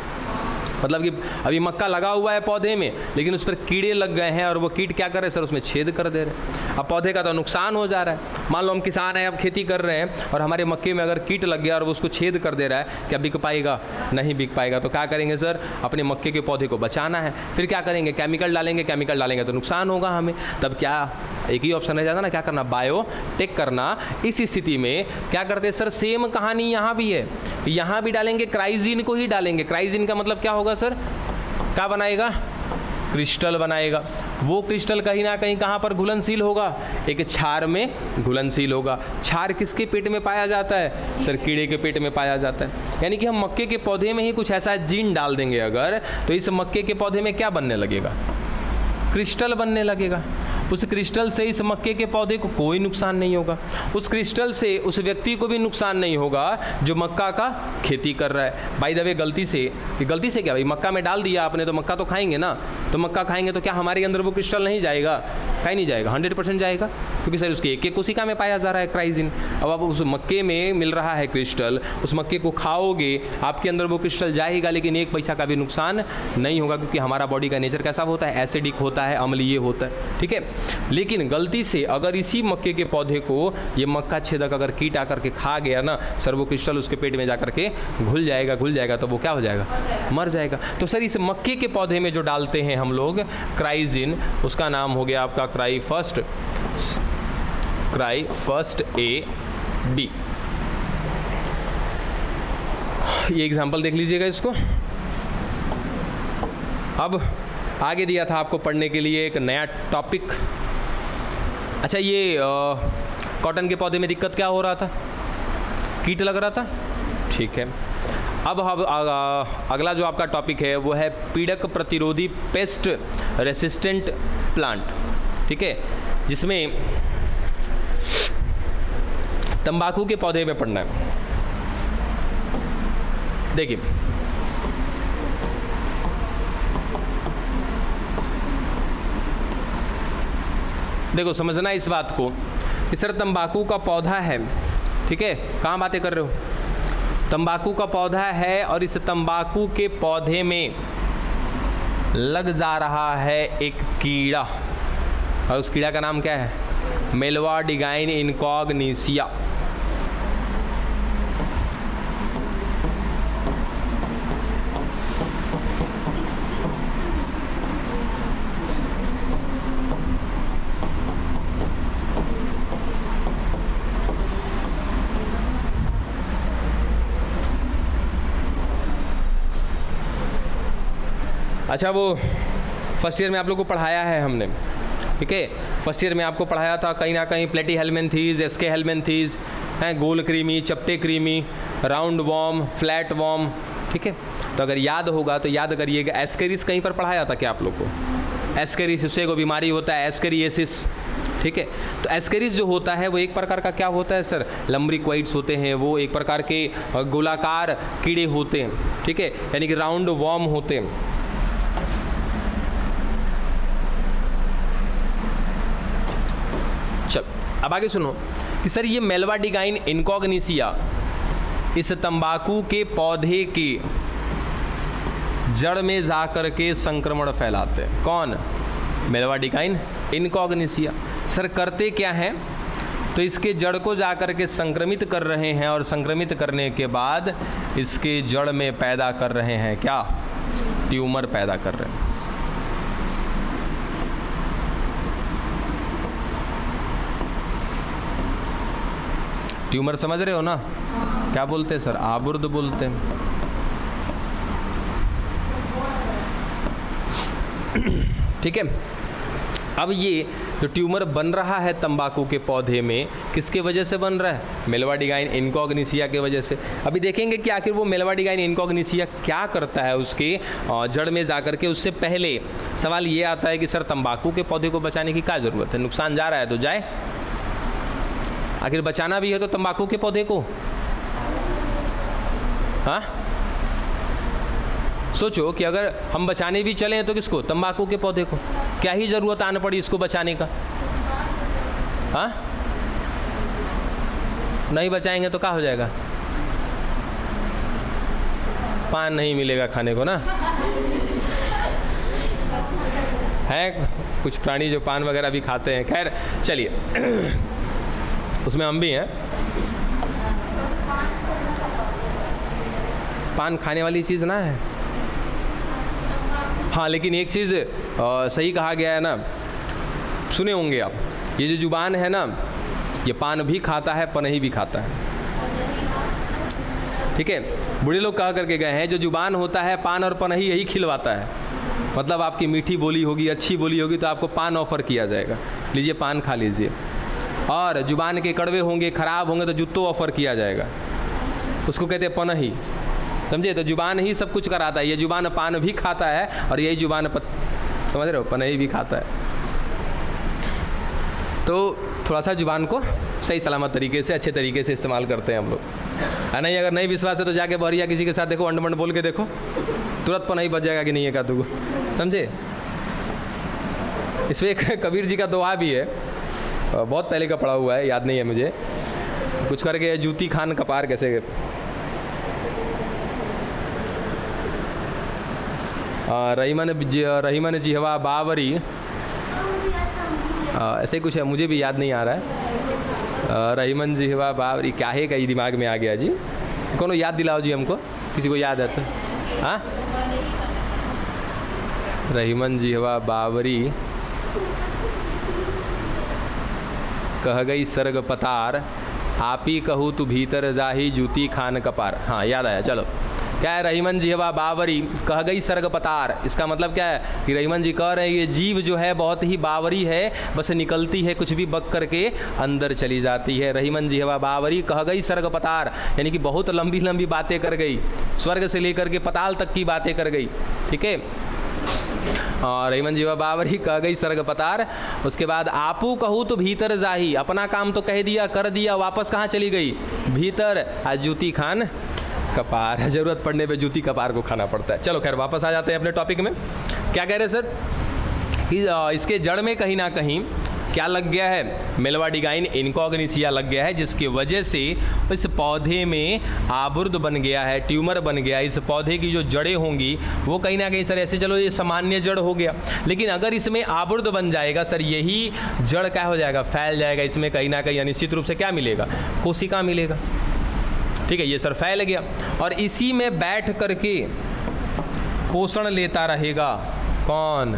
मतलब कि अभी मक्का लगा हुआ है पौधे में, लेकिन उस पर कीड़े लग गए हैं और वो कीट क्या कर रहे हैं सर? उसमें छेद कर दे रहे हैं। अब पौधे का तो नुकसान हो जा रहा है। मान लो हम किसान हैं, अब खेती कर रहे हैं और हमारे मक्के में अगर कीट लग गया और वो उसको छेद कर दे रहा है, क्या बिक पाएगा? नहीं बिक पाएगा। तो क्या करेंगे सर? अपने मक्के के पौधे को बचाना है। फिर क्या करेंगे? केमिकल डालेंगे। केमिकल डालेंगे तो नुकसान होगा हमें। तब क्या एक ही ऑप्शन रह जाता ना, क्या करना? बायोटेक करना। इस स्थिति में क्या करते हैं सर? सेम कहानी यहाँ भी है, यहाँ भी डालेंगे, क्राइजिन को ही डालेंगे। क्राइजिन का मतलब क्या होगा सर? क्या बनाएगा? क्रिस्टल बनाएगा। वो क्रिस्टल कहीं ना कहीं कहाँ पर घुलनशील होगा? एक क्षार में घुलनशील होगा। क्षार किसके पेट में पाया जाता है सर? कीड़े के पेट में पाया जाता है। यानी कि हम मक्के के पौधे में ही कुछ ऐसा जीन डाल देंगे अगर, तो इस मक्के के पौधे में क्या बनने लगेगा? क्रिस्टल बनने लगेगा। उस क्रिस्टल से इस मक्के के पौधे को कोई नुकसान नहीं होगा। उस क्रिस्टल से उस व्यक्ति को भी नुकसान नहीं होगा जो मक्का का खेती कर रहा है। बाय द वे गलती से क्या भाई, मक्का में डाल दिया आपने तो मक्का तो खाएंगे ना, तो मक्का खाएंगे तो क्या हमारे अंदर वो क्रिस्टल नहीं जाएगा? कहीं नहीं जाएगा, 100% जाएगा, क्योंकि सर उसके एक कोशिका में पाया जा रहा है क्राइजिन। अब आप उस मक्के में मिल रहा है क्रिस्टल, उस मक्के को खाओगे, आपके अंदर वो क्रिस्टल जाएगा, लेकिन 1 पैसा का भी नुकसान नहीं होगा, क्योंकि हमारा बॉडी का नेचर कैसा होता है? एसिडिक होता है, अम्लीय होता है, ठीक है। लेकिन गलती से अगर इसी मक्के के पौधे को ये मक्का छेदक अगर कीट आकर के खा गया ना सर, वो क्रिस्टल उसके पेट में जाकर के घुल जाएगा, तो वो क्या हो जाएगा? मर जाएगा। तो सर इस मक्के के पौधे में जो डालते हैं हम लोग क्राइजिन, उसका नाम हो गया आपका क्राई फर्स्ट AB। ये एग्जाम्पल देख लीजिएगा इसको। अब आगे दिया था आपको पढ़ने के लिए एक नया टॉपिक। अच्छा, ये कॉटन के पौधे में दिक्कत क्या हो रहा था? कीट लग रहा था, ठीक है। अब अगला जो आपका टॉपिक है वो है पीड़क प्रतिरोधी, पेस्ट रेसिस्टेंट प्लांट, ठीक है, जिसमें तंबाकू के पौधे में पढ़ना है। देखिए, देखो समझना इस बात को कि सर तंबाकू का पौधा है, ठीक है, कहाँ बातें कर रहे हो? तंबाकू का पौधा है और इस तंबाकू के पौधे में लग जा रहा है एक कीड़ा, और उस कीड़ा का नाम क्या है? मेलवाडिगाइन इनकॉग्निसिया। अच्छा, वो फर्स्ट ईयर में आप लोग को पढ़ाया है हमने, ठीक है। फर्स्ट ईयर में आपको पढ़ाया था कहीं ना कहीं प्लेटी हेलमिंथीज, एस्के हेलमिंथीज हैं, गोल क्रीमी, चपटे creamy, round warm, flat warm, ठीक है। तो अगर याद होगा तो याद करिएगा, एस्केरिस कहीं पर पढ़ाया था क्या आप लोग को? एस्केरिस, उससे को बीमारी होता है एस्केरिएसिस, ठीक है। तो एस्केरिस जो होता है वो एक प्रकार का क्या होता है सर? लम्ब्रिक्वाइड्स होते हैं, वो एक प्रकार के गोलाकार कीड़े होते हैं, ठीक है, यानी कि राउंड वॉर्म होते हैं। चल अब आगे सुनो कि सर ये मेलवाडिगाइन इनकॉग्निसिया इस तंबाकू के पौधे की जड़ में जाकर के संक्रमण फैलाते हैं। कौन? मेलवाडिगाइन इनकॉग्निसिया। सर करते क्या हैं? तो इसके जड़ को जाकर के संक्रमित कर रहे हैं और संक्रमित करने के बाद इसके जड़ में पैदा कर रहे हैं क्या? ट्यूमर पैदा कर रहे हैं। ट्यूमर समझ रहे हो ना? क्या बोलते हैं सर? आबुर्द बोलते हैं। ठीक है। अब ये जो ट्यूमर बन रहा है तंबाकू के पौधे में, किसके वजह से बन रहा है? मेलवाडिगाइन इनकॉग्निसिया के वजह से। अभी देखेंगे कि आखिर वो मेलवाडिगाइन इनकॉग्निसिया क्या करता है उसके जड़ में जाकर के। उससे पहले सवाल ये आता है कि सर तंबाकू के पौधे को बचाने की क्या ज़रूरत है? नुकसान जा रहा है तो जाए, आखिर बचाना भी है तो तंबाकू के पौधे को। हाँ, सोचो कि अगर हम बचाने भी चले तो किसको? तंबाकू के पौधे को। क्या ही ज़रूरत आने पड़ी इसको बचाने का? हाँ, नहीं बचाएंगे तो क्या हो जाएगा? पान नहीं मिलेगा खाने को ना। है कुछ प्राणी जो पान वगैरह भी खाते हैं। खैर चलिए, उसमें हम भी हैं। पान खाने वाली चीज़ ना है। हाँ, लेकिन एक चीज़ सही कहा गया है ना, सुने होंगे आप, ये जो जुबान है ना, ये पान भी खाता है, पनही भी खाता है, ठीक है। बूढ़े लोग कहा करके गए हैं जो जुबान होता है पान और पनही यही खिलवाता है। मतलब आपकी मीठी बोली होगी, अच्छी बोली होगी तो आपको पान ऑफर किया जाएगा, लीजिए पान खा लीजिए। और जुबान के कड़वे होंगे, ख़राब होंगे तो जूतो ऑफर किया जाएगा, उसको कहते हैं पनही। समझे? तो जुबान ही सब कुछ कराता है। ये जुबान पान भी खाता है और यही जुबान समझ रहे हो, पनही भी खाता है। तो थोड़ा सा जुबान को सही सलामत तरीके से, अच्छे तरीके से इस्तेमाल करते हैं हम लोग, है नहीं? अगर नहीं विश्वास है तो जाके बहरिया किसी के साथ देखो, अंड मंड बोल के देखो, तुरंत पनही बच जाएगा कि नहीं है का तुमको। समझे? इसमें एक कबीर जी का दोहा भी है, बहुत पहले का पढ़ा हुआ है, याद नहीं है मुझे, कुछ करके जूती खान कपार कैसे, रहीमन जिहवा बावरी, ऐसे कुछ है, मुझे भी याद नहीं आ रहा है। रहीमन जिहवा बावरी क्या है, कहीं दिमाग में आ गया जी। कौन याद दिलाओ जी हमको, किसी को याद है तो। हाँ, रहीमन जिहवा बावरी कह गई सर्ग पतार, आपी कहूँ तू भीतर जाही जूती खान कपार। हाँ याद आया, चलो। क्या है? रहीमन जिहवा बावरी कह गई सर्ग पतार। इसका मतलब क्या है कि रहीमन जी कह रहे हैं ये जीव जो है बहुत ही बावरी है, बस निकलती है कुछ भी बक करके अंदर चली जाती है। रहीमन जिहवा बावरी कह गई सर्ग पतार, यानी कि बहुत लंबी लंबी बातें कर गई, स्वर्ग से लेकर के पताल तक की बातें कर गई, ठीक है। और रहीमन जिहवा बावरी कह गई सर्ग पतार। उसके बाद आपू कहूँ तो भीतर जाही, अपना काम तो कह दिया, कर दिया, वापस कहाँ चली गई? भीतर। आज जूती खान कपार, ज़रूरत पड़ने पे जूती कपार को खाना पड़ता है। चलो खैर वापस आ जाते हैं अपने टॉपिक में। क्या कह रहे हैं सर कि इसके जड़ में कहीं ना कहीं क्या लग गया है? मेलवाडिगाइन इनकॉग्निसिया लग गया है, जिसकी वजह से इस पौधे में आबुर्द बन गया है, ट्यूमर बन गया। इस पौधे की जो जड़ें होंगी वो कहीं ना कहीं सर ऐसे, चलो ये सामान्य जड़ हो गया, लेकिन अगर इसमें आबुर्द बन जाएगा सर, यही जड़ क्या हो जाएगा? फैल जाएगा। इसमें कहीं ना कहीं निश्चित रूप से क्या मिलेगा? कोशिका मिलेगा, ठीक है। ये सर फैल गया और इसी में बैठ करके पोषण लेता रहेगा। कौन?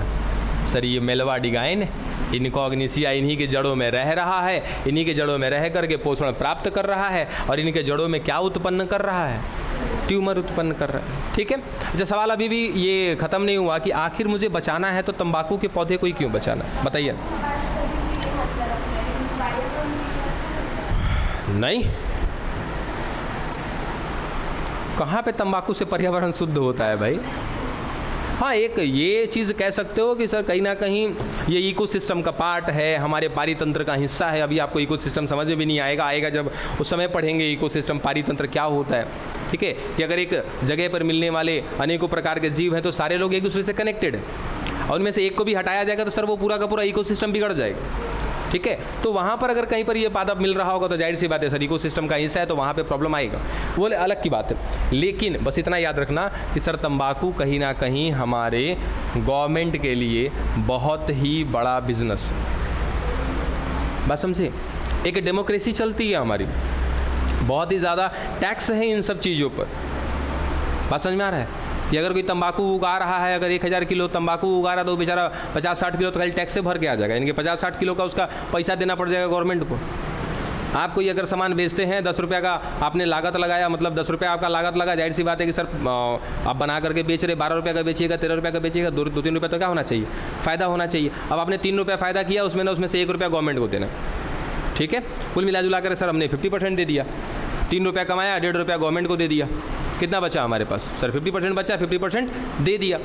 सर ये मेलवाडिगाइन इनकॉग्निसिया इन्हीं के जड़ों में रह रहा है, इन्हीं के जड़ों में रह करके पोषण प्राप्त कर रहा है और इनके जड़ों में क्या उत्पन्न कर रहा है? ट्यूमर उत्पन्न कर रहा है। ठीक है, अच्छा सवाल अभी भी ये ख़त्म नहीं हुआ कि आखिर मुझे बचाना है तो तंबाकू के पौधे को ही क्यों बचाना, बताइए। नहीं, कहाँ पे तंबाकू से पर्यावरण शुद्ध होता है भाई। हाँ, एक ये चीज़ कह सकते हो कि सर कहीं ना कहीं ये इकोसिस्टम का पार्ट है, हमारे पारितंत्र का हिस्सा है। अभी आपको इकोसिस्टम समझ में भी नहीं आएगा, आएगा जब उस समय पढ़ेंगे इकोसिस्टम पारितंत्र क्या होता है। ठीक है, कि अगर एक जगह पर मिलने वाले अनेकों प्रकार के जीव हैं तो सारे लोग एक दूसरे से कनेक्टेड है, और उनमें से एक को भी हटाया जाएगा तो सर वो पूरा का पूरा इकोसिस्टम बिगड़ जाएगा। ठीक है, तो वहाँ पर अगर कहीं पर ये पादप मिल रहा होगा तो जाहिर सी बात है सर इकोसिस्टम का हिस्सा है, तो वहाँ पे प्रॉब्लम आएगा, वो अलग की बात है। लेकिन बस इतना याद रखना कि सर तंबाकू कहीं ना कहीं हमारे गवर्नमेंट के लिए बहुत ही बड़ा बिजनेस है। बात समझे, एक डेमोक्रेसी चलती है हमारी, बहुत ही ज़्यादा टैक्स है इन सब चीज़ों पर। बात समझ में आ रहा है कि अगर कोई तंबाकू उगा रहा है, अगर 1000 किलो तंबाकू उगा रहा है तो बेचारा 50-60 किलो तो खाली टैक्स से भर के आ जाएगा, यानी कि 50-60 किलो का उसका पैसा देना पड़ जाएगा गवर्नमेंट को। आप कोई अगर सामान बेचते हैं 10 रुपये का आपने लागत लगाया, मतलब 10 रुपये आपका लागत लगा, जाहिर सी बात है कि सर आप बना करके बेच रहे 12 रुपये का बेचिएगा, 13 रुपये का बेचिएगा, 2-3 रुपये तो क्या होना चाहिए, फ़ायदा होना चाहिए। अब आपने 3 रुपये फ़ायदा किया, उसमें से 1 रुपया गवर्नमेंट को देना। ठीक है, कुल मिला जुला कर सर हमने 50% दे दिया, 3 रुपया कमाया, 1.5 रुपया गवर्नमेंट को दे दिया, कितना बचा हमारे पास सर 50% बचा, 50% दे दिया।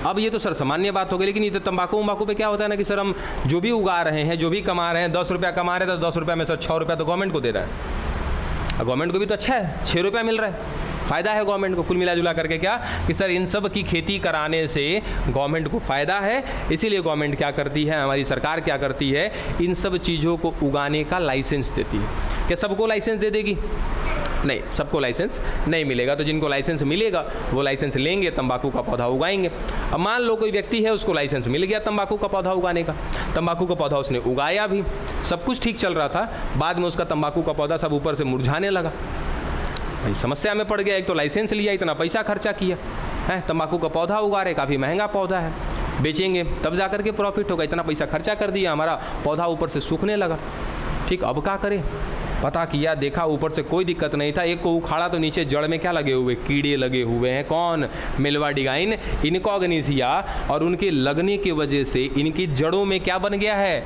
अब ये तो सर सामान्य बात हो गई, लेकिन ये तो तंबाकू पे क्या होता है ना कि सर हम जो भी उगा रहे हैं, जो भी कमा रहे हैं, 10 रुपया कमा रहे हैं तो 10 रुपये में सर 6 रुपया तो गवर्नमेंट को दे रहा है। गवर्नमेंट को भी तो अच्छा है, 6 रुपया मिल रहा है, फ़ायदा है गवर्नमेंट को। कुल मिला जुला करके क्या कि सर इन सब की खेती कराने से गवर्नमेंट को फ़ायदा है, इसीलिए गवर्नमेंट क्या करती है, हमारी सरकार क्या करती है, इन सब चीज़ों को उगाने का लाइसेंस देती है। क्या सबको लाइसेंस दे देगी? नहीं, सबको लाइसेंस नहीं मिलेगा, तो जिनको लाइसेंस मिलेगा वो लाइसेंस लेंगे, तंबाकू का पौधा उगाएंगे। अब मान लो कोई व्यक्ति है, उसको लाइसेंस मिल गया तंबाकू का पौधा उगाने का, तंबाकू का पौधा उसने उगाया भी, सब कुछ ठीक चल रहा था, बाद में उसका तंबाकू का पौधा सब ऊपर से मुरझाने लगा, भाई समस्या में पड़ गया। एक तो लाइसेंस लिया, इतना पैसा खर्चा किया है, तंबाकू का पौधा उगा रहे, काफ़ी महंगा पौधा है, बेचेंगे तब जा करके प्रॉफिट होगा, इतना पैसा खर्चा कर दिया, हमारा पौधा ऊपर से सूखने लगा। ठीक, अब क्या करें, पता किया, देखा ऊपर से कोई दिक्कत नहीं था, एक को उखाड़ा तो नीचे जड़ में क्या लगे हुए, कीड़े लगे हुए हैं, कौन, मिल्वाडिगाइन इनकॉग्निसिया, और उनके लगने की वजह से इनकी जड़ों में क्या बन गया है,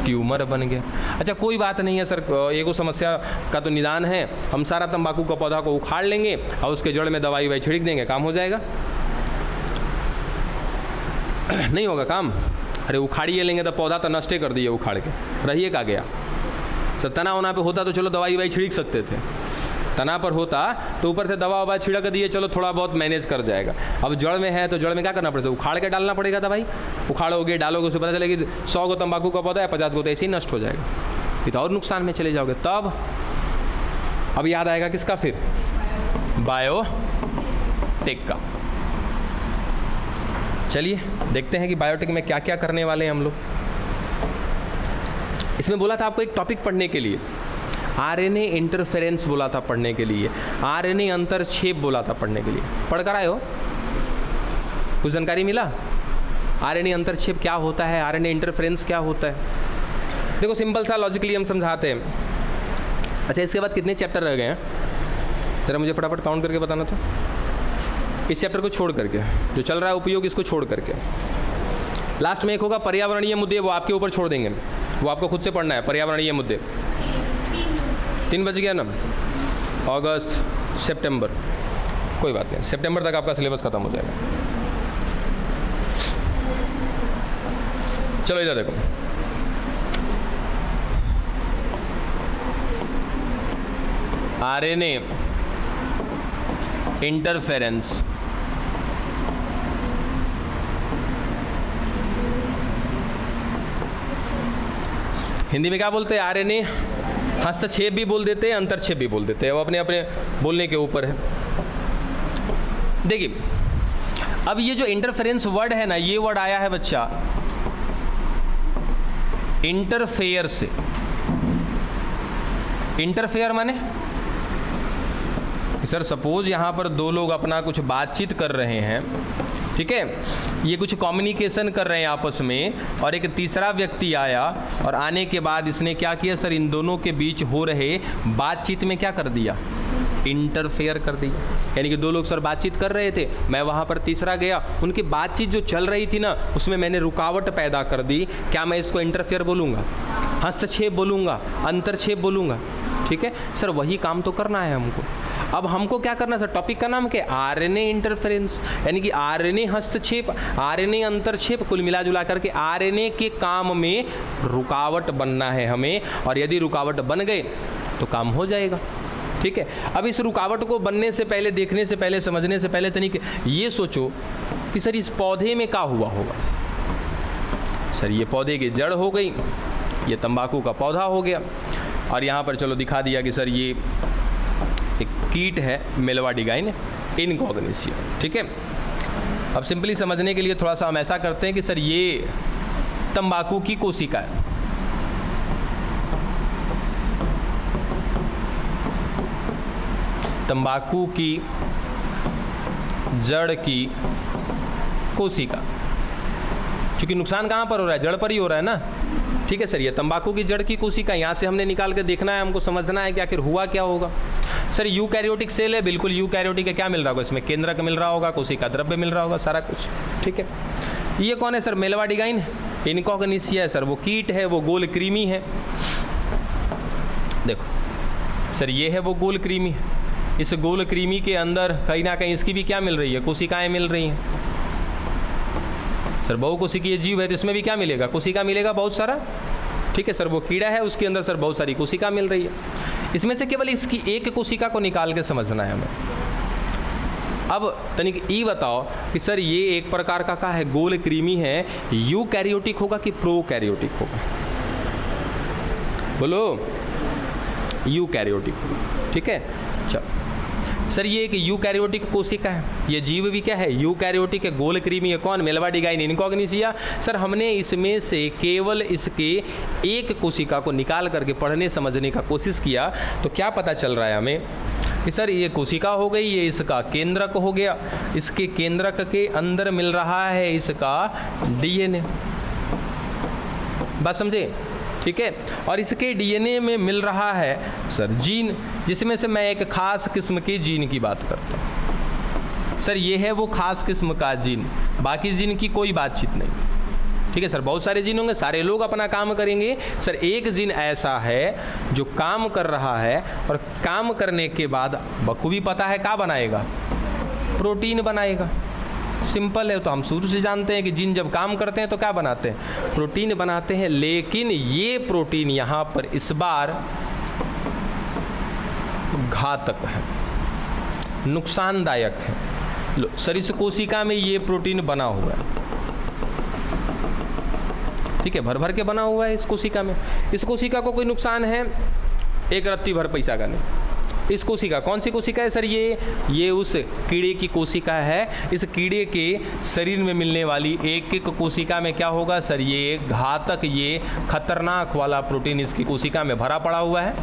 ट्यूमर बन गया। अच्छा कोई बात नहीं है सर, एक समस्या का तो निदान है, हम सारा तंबाकू का पौधा को उखाड़ लेंगे और उसके जड़ में दवाई ववाई छिड़क देंगे, काम हो जाएगा। नहीं होगा काम, अरे उखाड़िए लेंगे तो पौधा तो नष्टे कर दिए उखाड़ के, रहिए का गया। सर तना होना पे होता तो चलो दवाई ववाई छिड़क सकते थे, तना पर होता तो ऊपर से दवा ववा छिड़क दिए, चलो थोड़ा बहुत मैनेज कर जाएगा। अब जड़ में है तो जड़ में क्या करना पड़ेगा, उखाड़ के डालना पड़ेगा दवाई, उखाड़ोगे डालोगे, उसे पता चलेगी 100 को तंबाकू का पौधा है, 50 को तो ऐसे ही नष्ट हो जाएगा, फिर तो और नुकसान में चले जाओगे। तब अब याद आएगा किसका, फिर बायोटेक का। चलिए देखते हैं कि बायोटेक में क्या क्या करने वाले हैं हम लोग। इसमें बोला था आपको एक टॉपिक पढ़ने के लिए, आरएनए इंटरफेरेंस बोला था पढ़ने के लिए, आरएनए अंतरक्षेप बोला था पढ़ने के लिए, पढ़ कर आए हो, कुछ जानकारी मिला? आरएनए अंतरक्षेप क्या होता है, आरएनए इंटरफेरेंस क्या होता है? देखो सिंपल सा लॉजिकली हम समझाते हैं। अच्छा इसके बाद कितने चैप्टर रह गए हैं, जरा मुझे फटाफट काउंट करके बताना था। इस चैप्टर को छोड़ करके, जो चल रहा है उपयोग, इसको छोड़ करके लास्ट में एक होगा पर्यावरणीय मुद्दे, वो आपके ऊपर छोड़ देंगे, वो आपको खुद से पढ़ना है। पर्यावरणीय मुद्दे 3 बज गया ना, अगस्त सितंबर, कोई बात नहीं, सितंबर तक आपका सिलेबस खत्म हो जाएगा। चलो इधर देखो, आरएनए इंटरफेरेंस, हिंदी में क्या बोलते हैं, आरएनए हस्तक्षेप भी बोल देते हैं, अंतरक्षेप भी बोल देते हैं, वो अपने अपने बोलने के ऊपर है। देखिए अब ये जो इंटरफेरेंस वर्ड है ना, ये वर्ड आया है बच्चा इंटरफेयर से। इंटरफेयर माने सर सपोज यहाँ पर दो लोग अपना कुछ बातचीत कर रहे हैं, ठीक है, ये कुछ कम्युनिकेशन कर रहे हैं आपस में, और एक तीसरा व्यक्ति आया और आने के बाद इसने क्या किया सर, इन दोनों के बीच हो रहे बातचीत में क्या कर दिया, इंटरफेयर कर दिया। यानी कि दो लोग सर बातचीत कर रहे थे, मैं वहाँ पर तीसरा गया, उनकी बातचीत जो चल रही थी ना उसमें मैंने रुकावट पैदा कर दी। क्या मैं इसको इंटरफेयर बोलूँगा, हस्तक्षेप बोलूँगा, अंतरक्षेप बोलूँगा? ठीक है सर, वही काम तो करना है हमको। अब हमको क्या करना है सर, टॉपिक का नाम क्या है, आरएनए इंटरफेरेंस, यानी कि आरएनए हस्तक्षेप, आरएनए अंतरक्षेप, कुल मिला जुला करके आरएनए के काम में रुकावट बनना है हमें, और यदि रुकावट बन गए तो काम हो जाएगा। ठीक है, अब इस रुकावट को बनने से पहले, देखने से पहले, समझने से पहले तनिक ये सोचो कि सर इस पौधे में क्या हुआ होगा। सर ये पौधे की जड़ हो गई, ये तंबाकू का पौधा हो गया, और यहाँ पर चलो दिखा दिया कि सर ये एक कीट है मेलवाडिगाइन इनकॉग्निसिया। ठीक है, अब सिंपली समझने के लिए थोड़ा सा हम ऐसा करते हैं कि सर ये तंबाकू की कोशिका है। तंबाकू की जड़ की कोशिका, क्योंकि नुकसान कहाँ पर हो रहा है, जड़ पर ही हो रहा है ना। ठीक है सर, ये तंबाकू की जड़ की कोशिका, यहाँ से हमने निकाल के देखना है, हमको समझना है कि आखिर हुआ क्या होगा। सर यूकैरियोटिक सेल है, बिल्कुल यूकैरियोटिक है, क्या मिल रहा होगा इसमें, केंद्रक मिल रहा होगा, कोशिका द्रव्य मिल रहा होगा, सारा कुछ। ठीक है, ये कौन है सर, मेलवाडिगाइन इनकॉग्निसिया है सर, वो कीट है, वो गोल कृमि है। देखो सर, ये है वो गोल कृमि, इस गोल कृमि के अंदर कहीं ना कहीं इसकी भी क्या मिल रही है, कोशिकाएं मिल रही हैं। सर बहुकोशिकीय जीव है तो इसमें भी क्या मिलेगा, कोशिका मिलेगा बहुत सारा। ठीक है सर, वो कीड़ा है, उसके अंदर सर बहुत सारी कोशिका मिल रही है। इसमें से केवल इसकी एक कोशिका को निकाल के समझना है हमें। अब तनिक ये बताओ कि सर ये एक प्रकार का है, गोल कृमि है, यूकैरियोटिक होगा कि प्रोकैरियोटिक होगा, बोलो। यूकैरियोटिक होगा। ठीक है, चलो सर ये एक यूकैरियोटिक कोशिका है, ये जीव भी क्या है, यूकैरियोटिक है, गोल कृमि है, कौन, मेलवाडिगाइन इनकॉग्निसिया। सर हमने इसमें से केवल इसके एक कोशिका को निकाल करके पढ़ने समझने का कोशिश किया, तो क्या पता चल रहा है हमें कि सर ये कोशिका हो गई, ये इसका केंद्रक हो गया, इसके केंद्रक के अंदर मिल रहा है इसका डीएनए। बात समझे? ठीक है, और इसके डीएनए में मिल रहा है सर जीन, जिसमें से मैं एक खास किस्म के जीन की बात करता हूँ। सर ये है वो खास किस्म का जीन, बाकी जीन की कोई बातचीत नहीं। ठीक है सर, बहुत सारे जीन होंगे, सारे लोग अपना काम करेंगे। सर एक जीन ऐसा है जो काम कर रहा है, और काम करने के बाद बखूबी पता है क्या बनाएगा, प्रोटीन बनाएगा। सिंपल है, तो हम शुरू से जानते हैं कि जीन जब काम करते हैं तो क्या बनाते हैं, प्रोटीन बनाते हैं। लेकिन ये प्रोटीन यहाँ पर इस बार घातक है, नुकसानदायक है। लो सर, इस कोशिका में ये प्रोटीन बना हुआ है, ठीक है, भर भर के बना हुआ है इस कोशिका में। इस कोशिका को कोई नुकसान है, एक रत्ती भर पैसा का नहीं। इस कोशिका, कौन सी कोशिका है सर, ये उस कीड़े की कोशिका है। इस कीड़े के शरीर में मिलने वाली एक एक कोशिका में क्या होगा सर, ये घातक, ये खतरनाक वाला प्रोटीन इसकी कोशिका में भरा पड़ा हुआ है।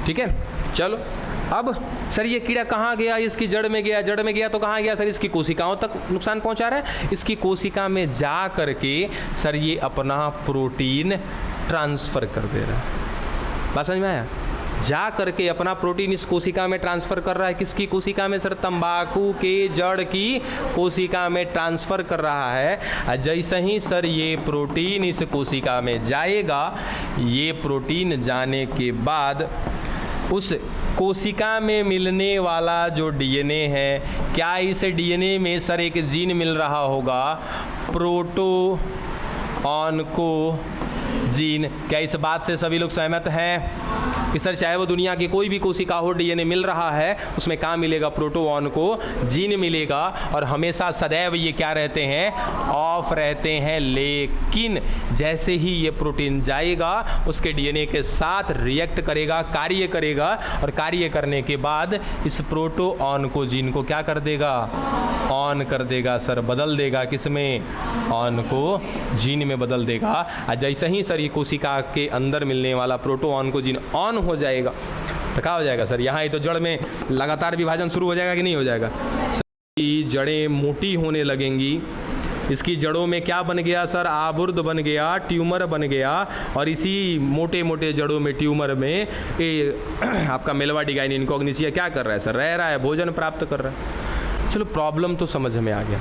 ठीक है, चलो अब सर ये कीड़ा कहाँ गया, इसकी जड़ में गया, जड़ में गया तो कहाँ गया सर, इसकी कोशिकाओं तक नुकसान पहुंचा रहा है। इसकी कोशिका में जा करके सर ये अपना प्रोटीन ट्रांसफ़र कर दे रहा है। बात समझ में आया? जा करके अपना प्रोटीन इस कोशिका में ट्रांसफ़र कर रहा है। किसकी कोशिका में सर, तंबाकू के जड़ की कोशिका में ट्रांसफ़र कर रहा है। जैसे ही सर ये प्रोटीन इस कोशिका में जाएगा, ये प्रोटीन जाने के बाद उस कोशिका में मिलने वाला जो डीएनए है, क्या इस डीएनए में सर एक जीन मिल रहा होगा, प्रोटो ऑनको जीन। क्या इस बात से सभी लोग सहमत हैं कि सर चाहे वो दुनिया की कोई भी कोशिका हो, डीएनए मिल रहा है, उसमें कहाँ मिलेगा, प्रोटोऑन को जीन मिलेगा, और हमेशा सदैव ये क्या रहते हैं, ऑफ रहते हैं। लेकिन जैसे ही ये प्रोटीन जाएगा, उसके डीएनए के साथ रिएक्ट करेगा, कार्य करेगा, और कार्य करने के बाद इस प्रोटोऑन को जीन को क्या कर देगा, ऑन कर देगा सर, बदल देगा, किसमें, ऑन को जीन में बदल देगा। और जैसे ही सर ये कोशिका के अंदर मिलने वाला प्रोटोऑन को जीन ऑन हो जाएगा तो क्या हो जाएगा सर, यहाँ ही तो जड़ में लगातार विभाजन शुरू हो जाएगा कि नहीं हो जाएगा सर, जड़ें मोटी होने लगेंगी, इसकी जड़ों में क्या बन गया सर? आबुर्द बन गया, ट्यूमर बन गया, और इसी मोटे मोटे जड़ों में ट्यूमर में ये आपका मेलवा डिगाइन इनकॉग्निसिया क्या कर रहा है सर? रह रहा है, भोजन प्राप्त कर रहा है। चलो प्रॉब्लम तो समझ में आ गया।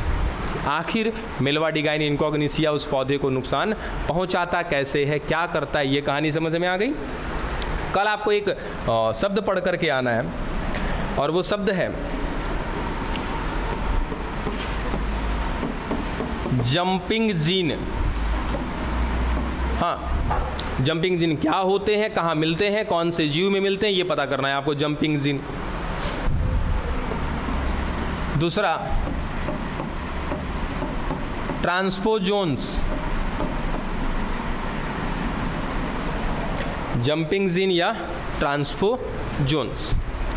आखिर मेलवा डिगाइन इनकॉग्निसिया उस पौधे को नुकसान पहुंचाता कैसे है, क्या करता है, ये कहानी समझ में आ गई। कल आपको एक शब्द पढ़ करके आना है, और वो शब्द है जंपिंग जीन। हाँ, जंपिंग जीन क्या होते हैं, कहाँ मिलते हैं, कौन से जीव में मिलते हैं, ये पता करना है आपको, जंपिंग जीन। दूसरा ट्रांसपोजोन्स, जंपिंग जीन या ट्रांसपोजोन्स।